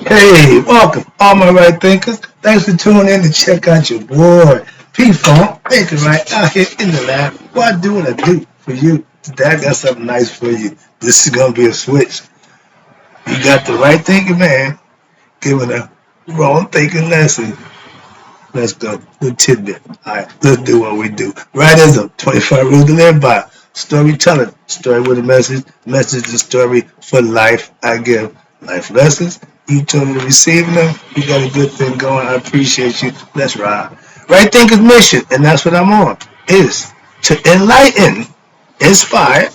Hey, welcome, all my right thinkers. Thanks for tuning in to check out your boy, P-Funk, thinking right out here in the lab. What I do what I do for you. Today I got something nice for you. This is going to be a switch. You got the right thinking man giving a wrong thinking lesson. Let's go. Good tidbit. All right, let's do what we do. Rightism, 25 rules to live by. Storytelling, story with a message. Message is story for life. I give life lessons. You totally receiving them. You got a good thing going. I appreciate you. Let's ride. Right thinker's mission, and that's what I'm on, is to enlighten, inspire,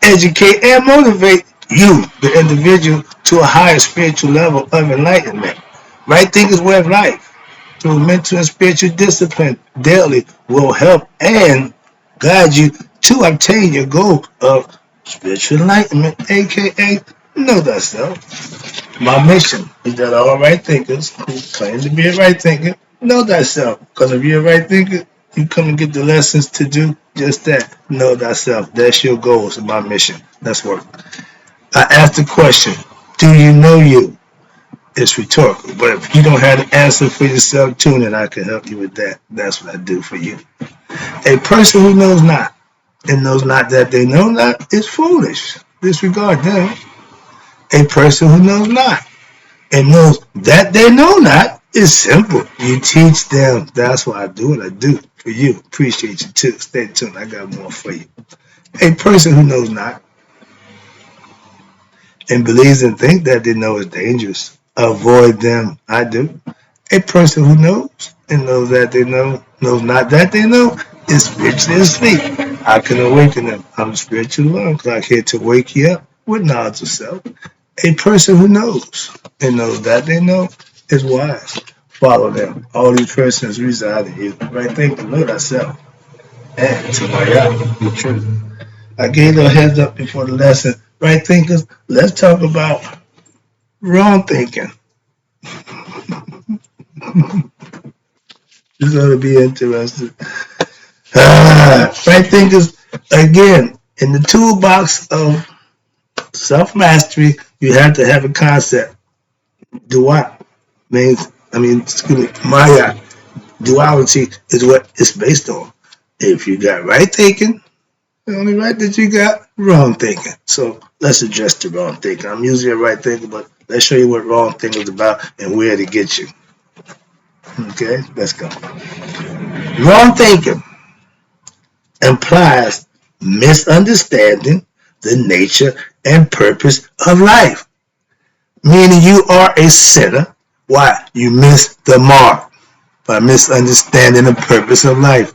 educate, and motivate you, the individual, to a higher spiritual level of enlightenment. Right thinker's way of life through mental and spiritual discipline daily will help and guide you to obtain your goal of spiritual enlightenment, aka know thyself. My mission is that all right thinkers who claim to be a right thinker know thyself. Because if you're a right thinker, you come and get the lessons to do just that. Know thyself. That's your goals and my mission. Let's work. I asked the question, do you know you? It's rhetorical. But if you don't have the answer for yourself, tune in. I can help you with that. That's what I do for you. A person who knows not and knows not that they know not is foolish. Disregard them. A person who knows not and knows that they know not is simple. You teach them. That's why I do what I do for you. Appreciate you too. Stay tuned. I got more for you. A person who knows not and believes and thinks that they know is dangerous. Avoid them. I do. A person who knows and knows that they know, knows not that they know, is spiritually asleep. I can awaken them. I'm a spiritual alarm clock here to wake you up with knowledge of self. A person who knows and knows that they know is wise. Follow them. All these persons reside in you. Right thinking, know thyself. And to my God, the truth. I gave a heads up before the lesson. Right thinkers, let's talk about wrong thinking. It's going to be interesting. Right thinkers, again, in the toolbox of self mastery, you have to have a concept. Duat means, excuse me, Maya. Duality is what it's based on. If you got right thinking, the only right that you got, wrong thinking. So let's address the wrong thinking. I'm usually a right thinker, but let's show you what wrong thinking is about and where to get you. Okay, let's go. Wrong thinking implies misunderstanding the nature and purpose of life, meaning you are a sinner. Why? You miss the mark by misunderstanding the purpose of life.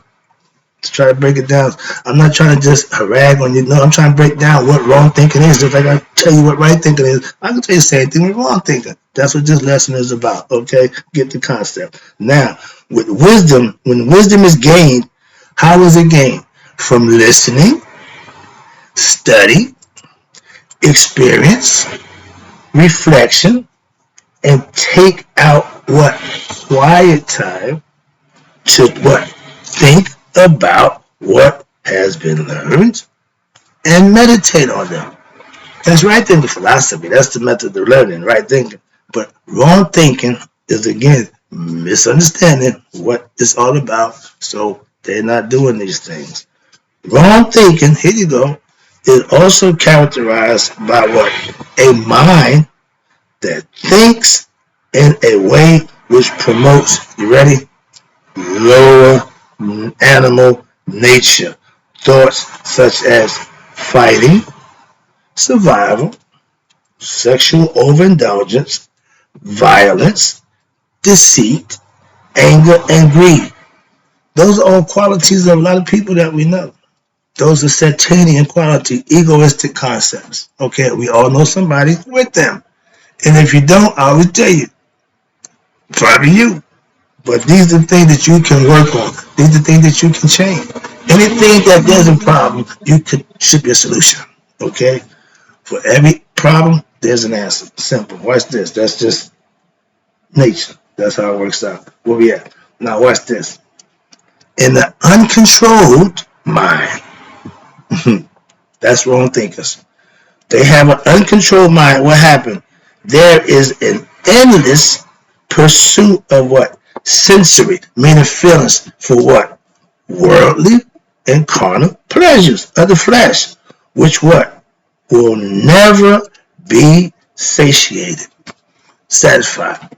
Let's try to break it down. I'm not trying to just harag on you. No, I'm trying to break down what wrong thinking is. Just like I tell you what right thinking is, I can tell you the same thing with wrong thinking. That's what this lesson is about. Okay? Get the concept. Now, with wisdom, when wisdom is gained, how is it gained? From listening, study, experience, reflection, and take out what? Quiet time to what? Think about what has been learned and meditate on them. That's right thinking philosophy. That's the method of learning, right thinking. But wrong thinking is, again, misunderstanding what it's all about. So they're not doing these things. Wrong thinking, here you go, is also characterized by what? A mind that thinks in a way which promotes, you ready? Lower animal nature. Thoughts such as fighting, survival, sexual overindulgence, violence, deceit, anger, and greed. Those are all qualities of a lot of people that we know. Those are Satanian quality, egoistic concepts. Okay, we all know somebody with them. And if you don't, I always tell you, probably you. But these are the things that you can work on. These are the things that you can change. Anything that there's a problem, should be a solution. Okay? For every problem, there's an answer. Simple. Watch this. That's just nature. That's how it works out. Where we at? Now watch this. In the uncontrolled mind, that's wrong thinkers. They have an uncontrolled mind. What happened? There is an endless pursuit of what? Sensory, meaning feelings for what? Worldly and carnal pleasures of the flesh, which what? Will never be satiated, satisfied.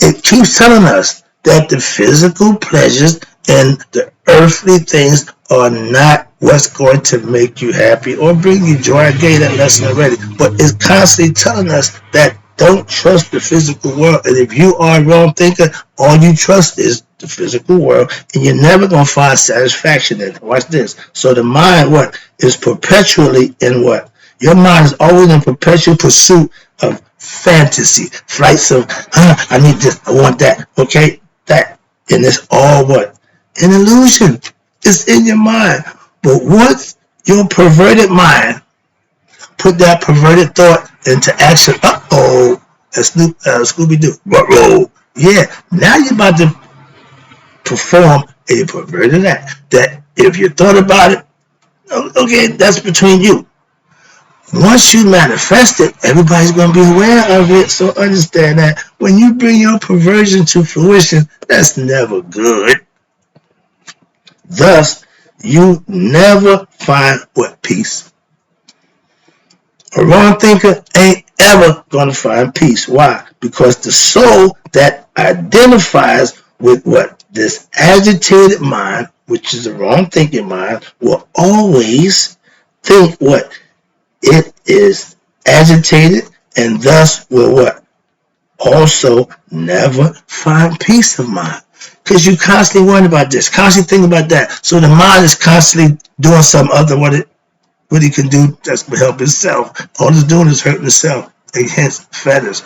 It keeps telling us that the physical pleasures and the earthly things are not what's going to make you happy or bring you joy. I gave that lesson already. But it's constantly telling us that don't trust the physical world. And if you are a wrong thinker, all you trust is the physical world, and you're never going to find satisfaction in it. Watch this. So the mind, what? Is perpetually in what? Your mind is always in perpetual pursuit of fantasy, flights of, I need this, I want that, okay, that. And it's all what? An illusion. It's in your mind. But once your perverted mind put that perverted thought into action, Scooby-Doo, roll. Yeah, now you're about to perform a perverted act. That if you thought about it, okay, that's between you. Once you manifest it, everybody's going to be aware of it. So understand that when you bring your perversion to fruition, that's never good. Thus, you never find what? Peace. A wrong thinker ain't ever going to find peace. Why? Because the soul that identifies with what? This agitated mind, which is the wrong thinking mind, will always think what? It is agitated, and thus will what? Also never find peace of mind. Because you constantly worry about this, constantly think about that. So the mind is constantly doing some other what it can do just to help itself. All it's doing is hurting itself. And hence fetters.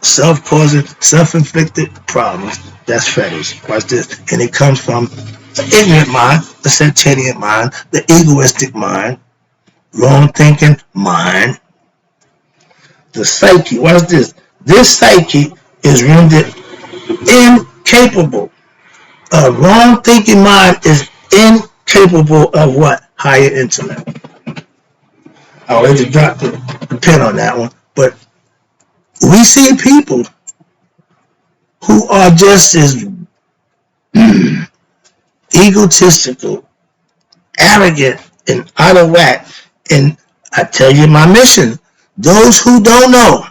Self-causing, self-inflicted problems. That's fetters. Watch this. And it comes from the ignorant mind, the sentient mind, the egoistic mind, wrong thinking mind, the psyche. Watch this. This psyche is rendered incapable. A wrong thinking mind is incapable of what? Higher intellect. I already dropped the pen on that one. But we see people who are just as egotistical, arrogant, and out of whack. And I tell you my mission. Those who don't know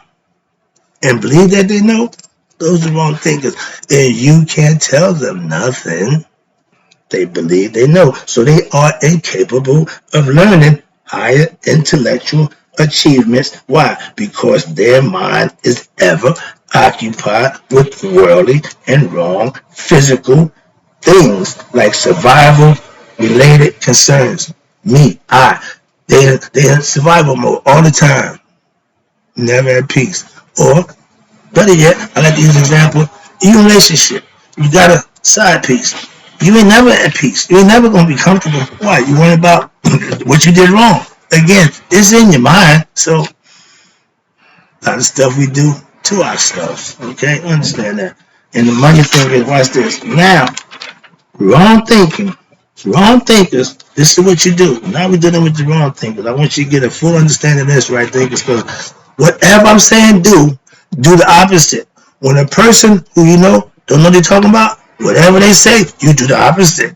and believe that they know, those are wrong thinkers. And you can't tell them nothing. They believe they know. So they are incapable of learning higher intellectual achievements. Why? Because their mind is ever occupied with worldly and wrong physical things like survival related concerns. Me, I. They're in survival mode all the time. Never at peace. Or, better yet, I like to use an example. In your relationship, you got a side piece. You ain't never at peace. You ain't never going to be comfortable. Why? You worry about what you did wrong. Again, it's in your mind. So, a lot of stuff we do to ourselves. Okay? Understand that. And the money thing is, watch this. Now, wrong thinking. Wrong thinkers, this is what you do. Now we're dealing with the wrong thinkers. I want you to get a full understanding of this, right thinkers, because whatever I'm saying do the opposite. When a person who you know don't know what they're talking about, whatever they say, you do the opposite.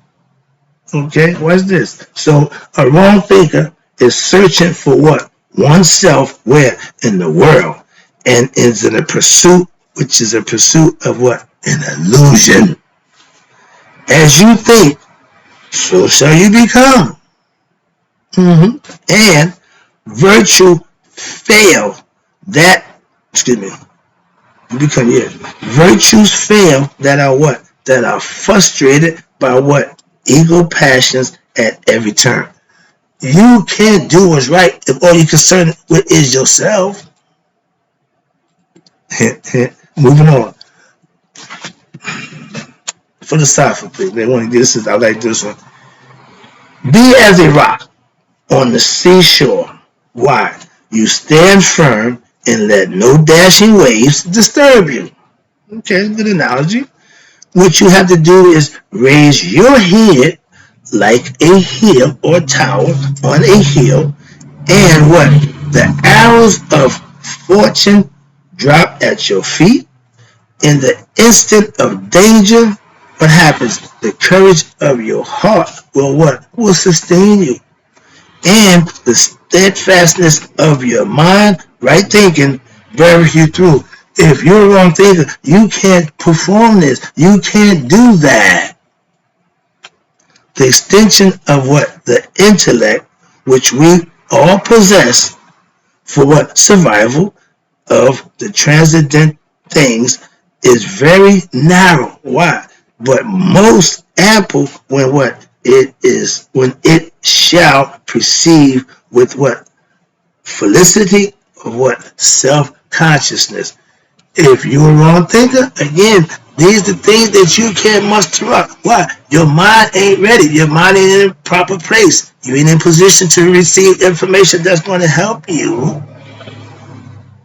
Okay, what's this? So a wrong thinker is searching for what? Oneself where? In the world. And is in a pursuit, which is a pursuit of what? An illusion. As you think, so shall you become. And virtue fail that, you become, virtues fail that are what? That are frustrated by what? Ego passions at every turn. You can't do what's right if all you're concerned with is yourself. Moving on. Philosophically, they want to this is I like this one. Be as a rock on the seashore. Why? You stand firm and let no dashing waves disturb you. Okay, good analogy. What you have to do is raise your head like a hill or tower on a hill, and what? The arrows of misfortune drop at your feet, in the instant of danger, what happens? The courage of your heart will what? Will sustain you. And the steadfastness of your mind, right thinking, bears you through. If you're a wrong thinker, you can't perform this. You can't do that. The extension of what? The intellect, which we all possess for what? Survival of the transcendent things is very narrow. Why? But most ample when what? It is when it shall perceive with what? Felicity of what? Self-consciousness. If you're a wrong thinker, again, these are the things that you can't muster up. Why? Your mind ain't ready. Your mind ain't in a proper place. You ain't in position to receive information that's going to help you.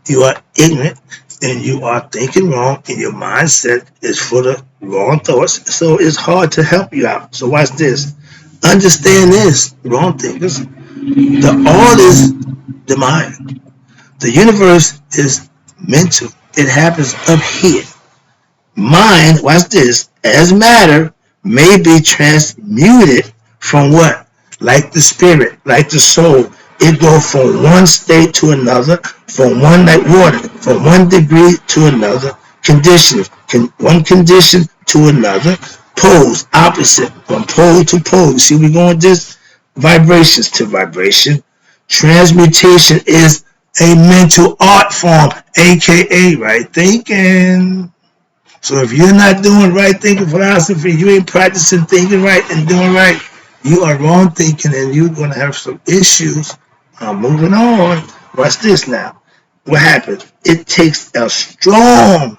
You are ignorant and you are thinking wrong and your mindset is full of wrong thoughts. So it's hard to help you out. So watch this. Understand this, wrong thinkers. The all is the mind. The universe is mental. It happens up here. Mind, watch this, as matter may be transmuted from what? Like the spirit, like the soul. It goes from one state to another, from one like water, from one degree to another, condition, one condition to another, poles, opposite, from pole to pole. You see, we're going this vibrations to vibration. Transmutation is a mental art form, aka right thinking. So if you're not doing right thinking philosophy, you ain't practicing thinking right and doing right, you are wrong thinking and you're going to have some issues. I'm moving on. Watch this now. What happens? It takes a strong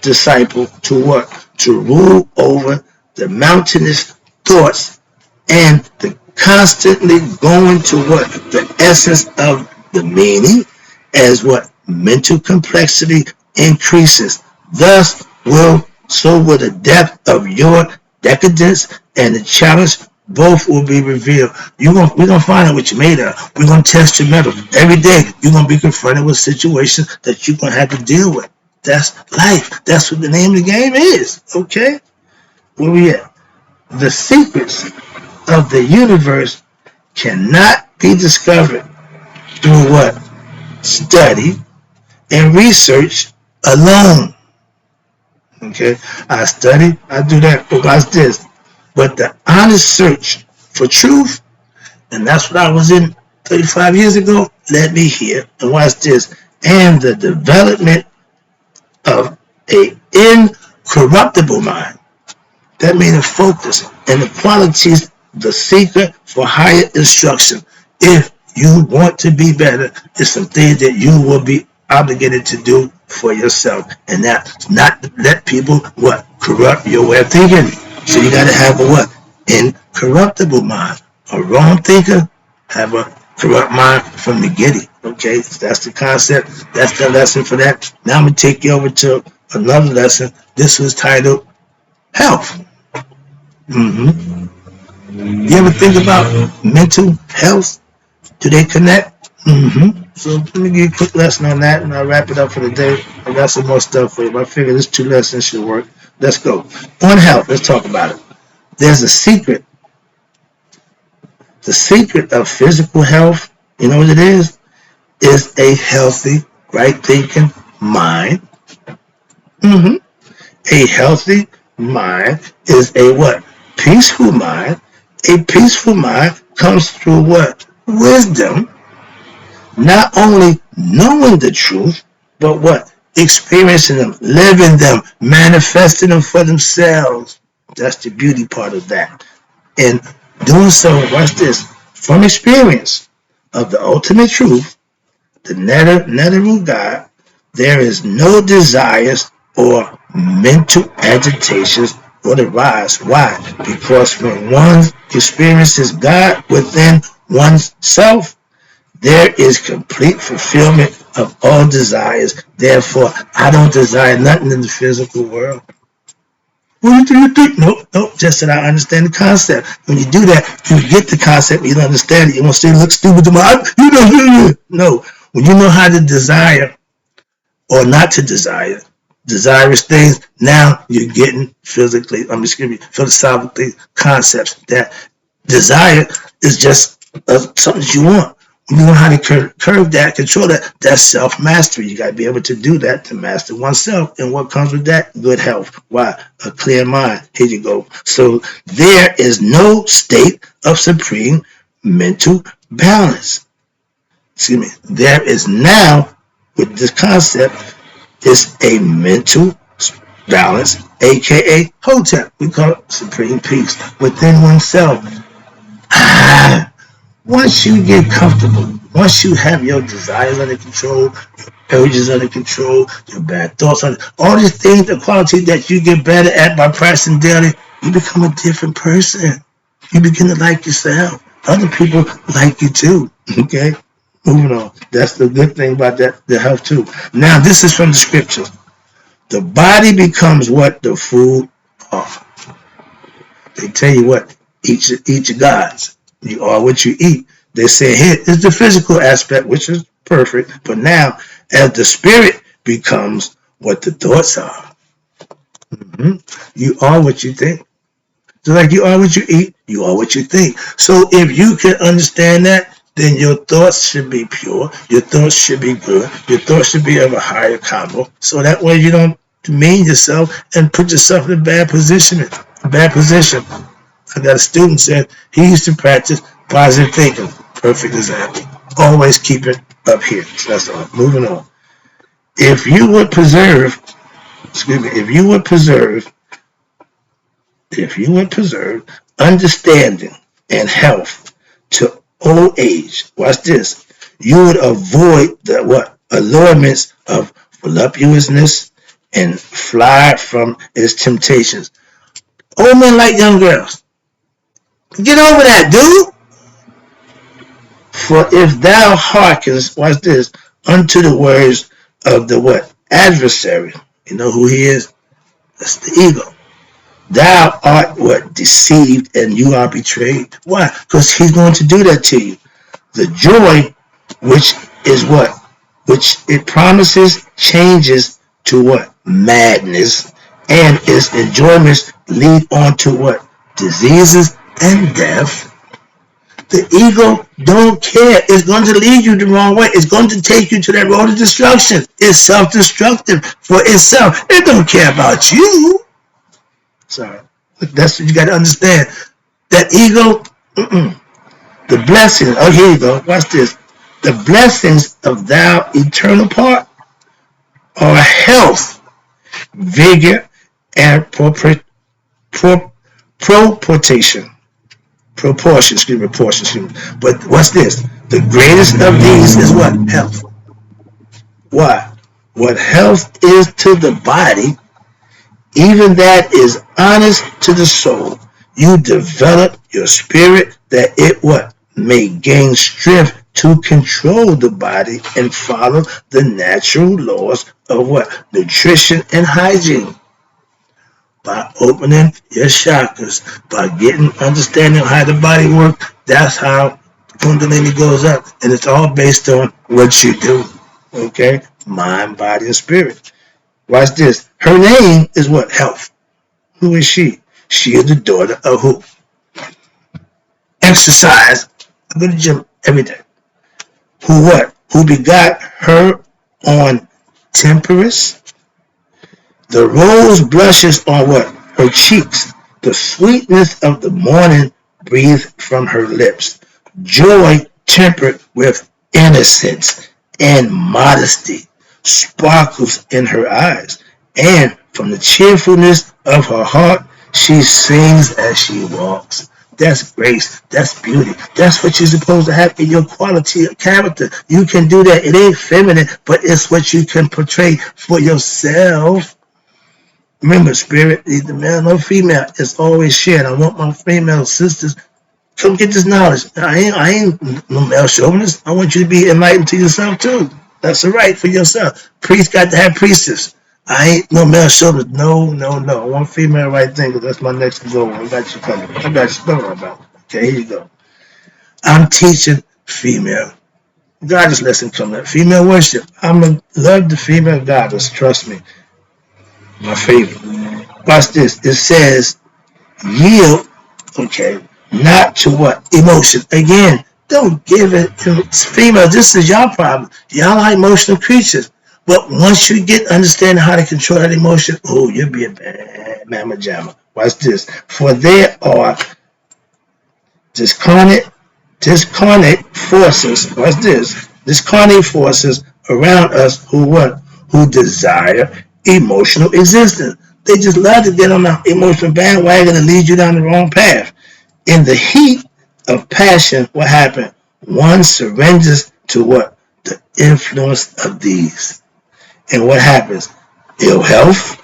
disciple to what? To rule over the mountainous thoughts and the constantly going to what? The essence of the meaning as what? Mental complexity increases. Thus will the depth of your decadence and the challenge both will be revealed. We're gonna find out what you're made of. We're gonna test your metal. Every day you're gonna be confronted with situations that you're gonna have to deal with. That's life. That's what the name of the game is. Okay? Where we at? The secrets of the universe cannot be discovered through what? Study and research alone. Okay? I study, I do that, but watch this. But the honest search for truth, and that's what I was in 35 years ago, led me here. And watch this. And the development of a incorruptible mind. That means a focus and the qualities, the seeker for higher instruction. If you want to be better, it's some things that you will be obligated to do for yourself. And that's not to let people what? Corrupt your way of thinking. So you got to have a what? Incorruptible mind. A wrong thinker have a corrupt mind from the giddy. Okay, so that's the concept. That's the lesson for that. Now I'm going to take you over to another lesson. This was titled Health. You ever think about mental health? Do they connect? So let me give you a quick lesson on that and I'll wrap it up for the day. I got some more stuff for you, but I figure this 2 lessons should work. Let's go. On health, let's talk about it. There's a secret. The secret of physical health, you know what it is? Is a healthy, right thinking mind. A healthy mind is a what? Peaceful mind. A peaceful mind comes through what? Wisdom. Not only knowing the truth, but what? Experiencing them, living them, manifesting them for themselves. That's the beauty part of that. And doing so, watch this, from experience of the ultimate truth, the nether God, there is no desires or mental agitations would arise. Why? Because when one experiences God within one's self, there is complete fulfillment of all desires. Therefore, I don't desire nothing in the physical world. What do you think? Nope. Just that I understand the concept. When you do that, you get the concept, you don't understand it. You won't say, look stupid to my, No. When you know how to desire or not to desire desirous things, now you're getting philosophically concepts that desire is just something that you want. When you know how to curve that, control that, that's self-mastery. You got to be able to do that to master oneself. And what comes with that? Good health. Why? A clear mind. Here you go. So there is no state of supreme mental balance. Excuse me. There is now, with this concept, is a mental balance, aka Hotep. We call it supreme peace within oneself. Once you get comfortable, once you have your desires under control, your urges under control, your bad thoughts under all these things, the quality that you get better at by practicing daily, you become a different person. You begin to like yourself. Other people like you too. Okay? Moving on. That's the good thing about that, the health too. Now, this is from the scriptures. The body becomes what? The food of. They tell you what? Eat your gods. You are what you eat. They say here is the physical aspect, which is perfect. But now, as the spirit becomes what the thoughts are, you are what you think. So like you are what you eat, you are what you think. So if you can understand that, then your thoughts should be pure. Your thoughts should be good. Your thoughts should be of a higher combo. So that way you don't demean yourself and put yourself in a bad position. I got a student said he used to practice positive thinking. Perfect example. Always keep it up here. So that's all. Moving on. If you would preserve understanding and health to old age, watch this, you would avoid the what? Allurements of voluptuousness and fly from its temptations. Old men like young girls. Get over that, dude. For if thou hearkens, watch this, unto the words of the what? Adversary. You know who he is? That's the ego. Thou art what? Deceived and you are betrayed. Why? Because he's going to do that to you. The joy, which is what? Which it promises changes to what? Madness. And its enjoyments lead on to what? Diseases and death. The ego don't care. It's going to lead you the wrong way. It's going to take you to that road of destruction. It's self-destructive for itself. It don't care about you. Sorry. That's what you got to understand. That ego, the blessings, oh, here you go. Watch this. The blessings of thou eternal part are health, vigor, and proportion. But what's this? The greatest of these is what? Health. Why? What health is to the body, even that is honest to the soul. You develop your spirit that it what? May gain strength to control the body and follow the natural laws of what? Nutrition and hygiene. By opening your chakras, by getting understanding how the body works, that's how Kundalini goes up. And it's all based on what you do. Okay? Mind, body, and spirit. Watch this. Her name is what? Health. Who is she? She is the daughter of who? Exercise. I go to the gym every day. Who what? Who begot her on temperance? The rose blushes on what? Her cheeks. The sweetness of the morning breathed from her lips. Joy tempered with innocence and modesty sparkles in her eyes. And from the cheerfulness of her heart, she sings as she walks. That's grace. That's beauty. That's what you're supposed to have in your quality of character. You can do that. It ain't feminine, but it's what you can portray for yourself. Remember, spirit, either male or female, it's always shared. I want my female sisters, come get this knowledge. I ain't no male chauvinist. I want you to be enlightened to yourself too. That's a right for yourself. Priest got to have priestess. I ain't no male chauvinist. No. I want female right thing because that's my next goal. I got you coming. I got you. Don't worry about it. Okay, here you go. I'm teaching female Goddess lesson coming up. Female worship. I'm going to love the female goddess. Trust me. My favorite. Watch this. It says, yield, okay, not to what? Emotion. Again, don't give it. Female, this is y'all problem. Y'all are emotional creatures. But once you get understanding how to control that emotion, oh, you'll be a bad mamma jamma. Watch this. For there are discarnate forces. Watch this. Discarnate forces around us who what? Who desire emotional existence. They just love to get on the emotional bandwagon and lead you down the wrong path. In the heat of passion, what happened? One surrenders to what? The influence of these. And what happens? Ill health,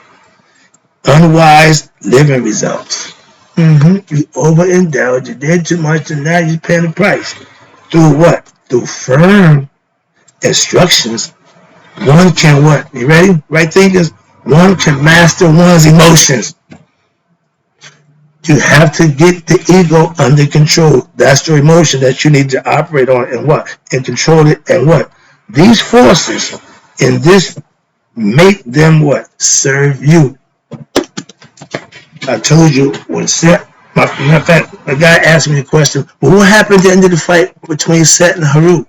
unwise living results. You overindulge, you did too much, and now you're paying the price. Through what? Through firm instructions, one can what? You ready? Right thinkers? One can master one's emotions. You have to get the ego under control. That's your emotion that you need to operate on and what? And control it and what? These forces in this make them what? Serve you. I told you when Seth, matter of fact, a guy asked me the question, well, what happened at the end of the fight between Seth and Haru?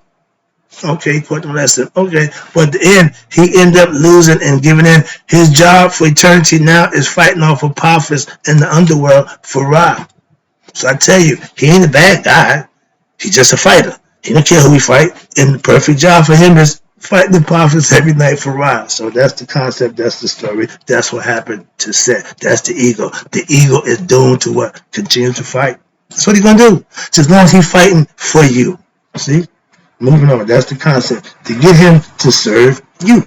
Okay, caught the lesson. Okay, but at the end, he ended up losing and giving in. His job for eternity now is fighting off Apophis in the underworld for Ra. So I tell you, he ain't a bad guy. He's just a fighter. He don't care who he fight. And the perfect job for him is fighting Apophis every night for Ra. So that's the concept. That's the story. That's what happened to Seth. That's the ego. The ego is doomed to what? Continue to fight. That's what he's going to do. Just as long as he's fighting for you. See? Moving on, that's the concept. To get him to serve you.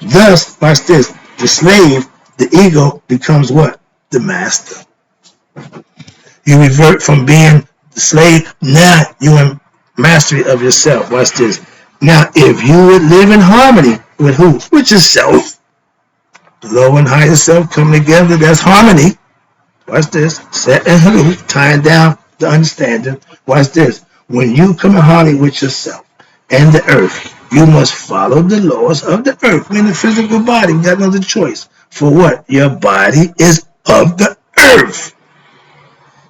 Thus, watch this. The slave, the ego, becomes what? The master. You revert from being the slave, now you're in mastery of yourself. Watch this. Now, if you would live in harmony with who? With yourself. The lower and higher self coming together, that's harmony. Watch this. Set and Haru, tying down the understanding. Watch this. When you come in harmony with yourself and the earth, you must follow the laws of the earth. Meaning the physical body, you got no other choice. For what? Your body is of the earth.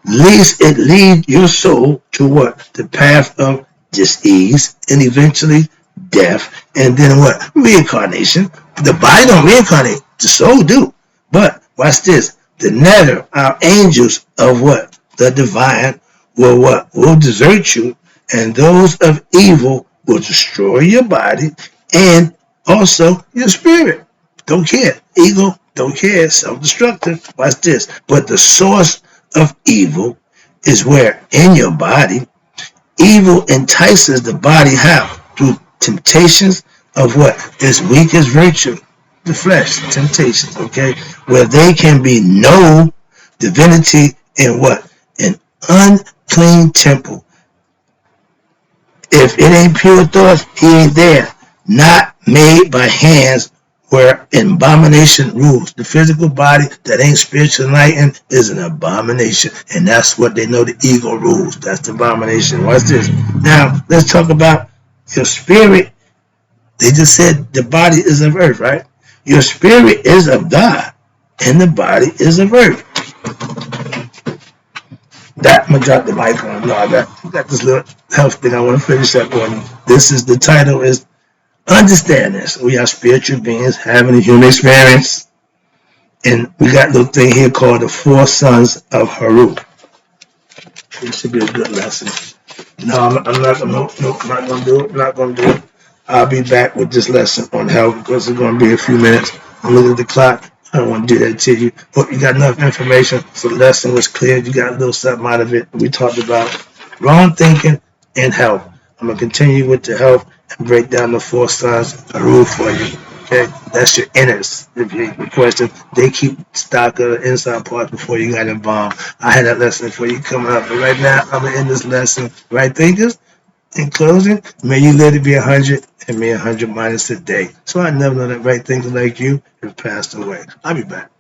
Lest it lead your soul to what? The path of disease and eventually death. And then what? Reincarnation. The body don't reincarnate. The soul do. But watch this. The nether, our angels of what? The divine will what? Will desert you, and those of evil will destroy your body and also your spirit. Don't care. Ego, don't care. Self-destructive. Watch this. But the source of evil is where? In your body. Evil entices the body how? Through temptations of what? Its weakest virtue. The flesh. Temptations. Okay? Where they can be no divinity in what? An unclean temple. If it ain't pure thoughts, he ain't there. Not made by hands where abomination rules. The physical body that ain't spiritual enlightened is an abomination. And that's what they know the ego rules. That's the abomination. Watch this. Now, let's talk about your spirit. They just said the body is of earth, right? Your spirit is of God. And the body is of earth. I'm going to drop the mic on. No, I got this little health thing I want to finish up on. This is the title is Understand This. We are spiritual beings having a human experience. And we got a little thing here called the Four Sons of Haru. This should be a good lesson. No, I'm not going to do it. I'm not going to do it. I'll be back with this lesson on health because it's going to be a few minutes. I'm looking at the clock. I don't want to do that to you. Hope you got enough information so the lesson was clear. You got a little something out of it. We talked about wrong thinking and health. I'm going to continue with the health and break down the four sons of Haru for you. Okay? That's your inners. If you have a question, they keep stock of the inside parts before you got involved. I had that lesson for you coming up. But right now, I'm going to end this lesson. Right, thinkers? In closing, may you live to be 100 and may 100 minus a day. So I never know that right thinkers like you have passed away. I'll be back.